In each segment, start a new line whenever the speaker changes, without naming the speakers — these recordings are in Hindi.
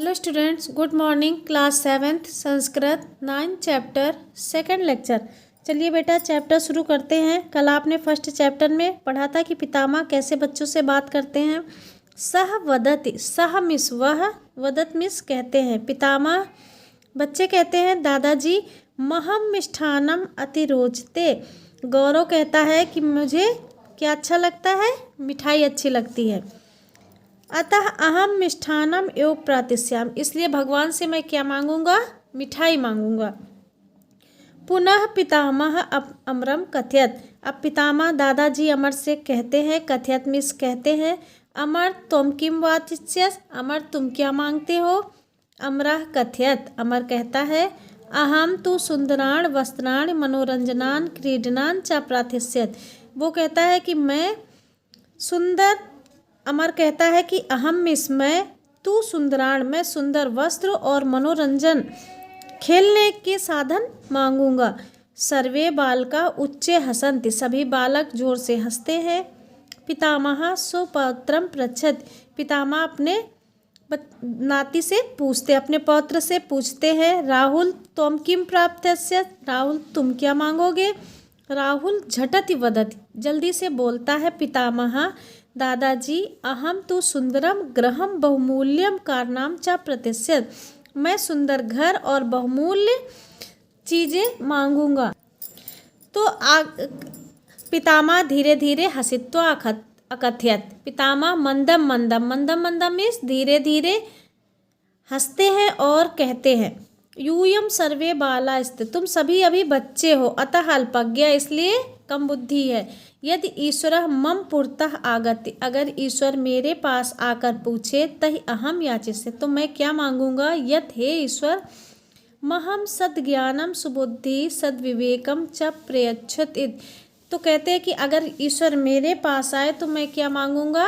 Hello students, good morning. Class 7th Sanskrit 9 chapter 2nd lecture. चलिए बेटा चैप्टर शुरू करते हैं। कल आपने फर्स्ट चैप्टर में पढ़ा था कि पितामह कैसे बच्चों से बात करते हैं। सह वदति, सह मिस वह, वदत मिस कहते हैं। पितामह बच्चे कहते हैं दादाजी महम मिष्ठानम अति रोचते। गौरव कहता है कि मुझे क्या अच्छा लगता है, मिठाई अच्छी लगती है। अतः अहम मिष्ठानम एवं प्रातिश्याम, इसलिए भगवान से मैं क्या मांगूंगा, मिठाई मांगूंगा। पुनः पितामह अमरम कथयत, अब पितामह दादाजी अमर से कहते हैं, कथयत मिस कहते हैं, अमर तुम किम वाचिष्यस, अमर तुम क्या मांगते हो। अमरः कथयत, अमर कहता है, अहम तु सुंदराण वस्त्राण मनोरंजनान क्रीडनान च प्रार्थिष्यत। वो कहता है कि मैं सुंदर, अमर कहता है कि अहम मिस मैं, तू सुंदराण मैं सुंदर वस्त्र और मनोरंजन खेलने के साधन मांगूंगा। सर्वे बालका उच्चे हसंति, सभी बालक जोर से हंसते हैं। पितामह स्वपौत्रम पृच्छत, पितामह अपने नाती से पूछते, अपने पौत्र से पूछते हैं। राहुल त्वं किम प्राप्तस्य, राहुल तुम क्या मांगोगे। राहुल झटति वदति, जल्दी से बोलता है। पितामह दादाजी अहम तु सुंदरम गृहम बहुमूल्यम कारणाम च प्रतिष्यत, मैं सुंदर घर और बहुमूल्य चीज़ें मांगूंगा। तो पितामह धीरे धीरे हसित्वा अकथयत, पितामह मंदम मंदम, मंदम मंदम मीन्स धीरे धीरे हंसते हैं और कहते हैं। यूयम सर्वे बाला स्थित, तुम सभी अभी बच्चे हो, अतः अल्पज्ञ, इसलिए कम बुद्धि है। यदि ईश्वर मम पुरतः आगति, अगर ईश्वर मेरे पास आकर पूछे, तहि अहम याचिष्ये, तो मैं क्या मांगूंगा। यत हे ईश्वर महम सद्ज्ञानम सुबुद्धि सद्विवेकम च प्रयच्छत इति, तो कहते हैं कि अगर ईश्वर मेरे पास आए तो मैं क्या मांगूंगा,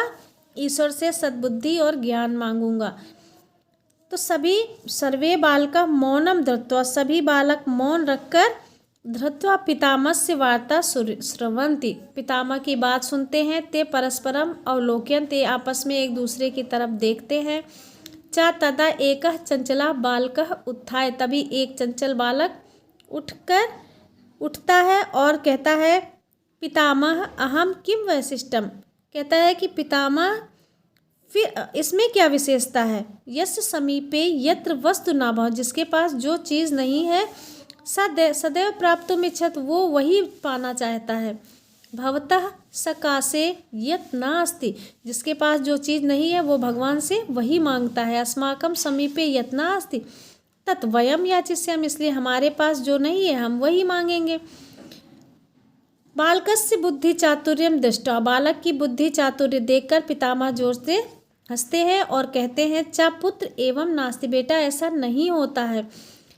ईश्वर से सद्बुद्धि और ज्ञान मांगूंगा। तो सभी सर्वे बालका मौनम धृत्वा, सभी बालक मौन रखकर धृत्वा पितामहस्य वार्ता श्रवन्ति, पितामह की बात सुनते हैं। ते परस्परम अवलोकयन्, ते आपस में एक दूसरे की तरफ देखते हैं। च तदा एकः चंचला बालकः उत्थाय, तभी एक चंचल बालक उठता है और कहता है, पितामह अहम किम वैशिष्टम, कहता है कि पितामह फिर इसमें क्या विशेषता है। यस समीपे यत्र वस्तु न भव, जिसके पास जो चीज़ नहीं है, सदैव प्राप्त इच्छत, वो वही पाना चाहता है। भवतः सकाशे यत नास्ति, जिसके पास जो चीज़ नहीं है वो भगवान से वही मांगता है। अस्माकम समीपे यत नास्ति तत् वयम याचिष्याम, इसलिए हमारे पास जो नहीं है हम वही मांगेंगे। बालकस्य बुद्धि चातुर्यम दृष्टा, बालक की बुद्धि चातुर्य देखकर पितामह जोर से हंसते हैं और कहते हैं, चा पुत्र एवं नास्ति, बेटा ऐसा नहीं होता है।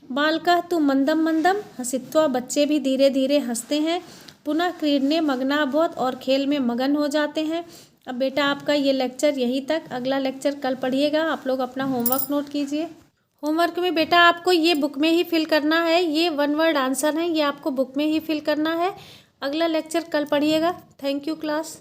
बालका तू मंदम मंदम हंसित्वा, बच्चे भी धीरे धीरे हंसते हैं। पुनः क्रीडने मग्ना बहुत, और खेल में मगन हो जाते हैं। अब बेटा आपका ये लेक्चर यहीं तक, अगला लेक्चर कल पढ़िएगा। आप लोग अपना होमवर्क नोट कीजिए। होमवर्क में बेटा आपको ये बुक में ही फिल करना है, ये 1 वर्ड आंसर है, ये आपको बुक में ही फिल करना है। अगला लेक्चर कल पढ़िएगा। Thank you class.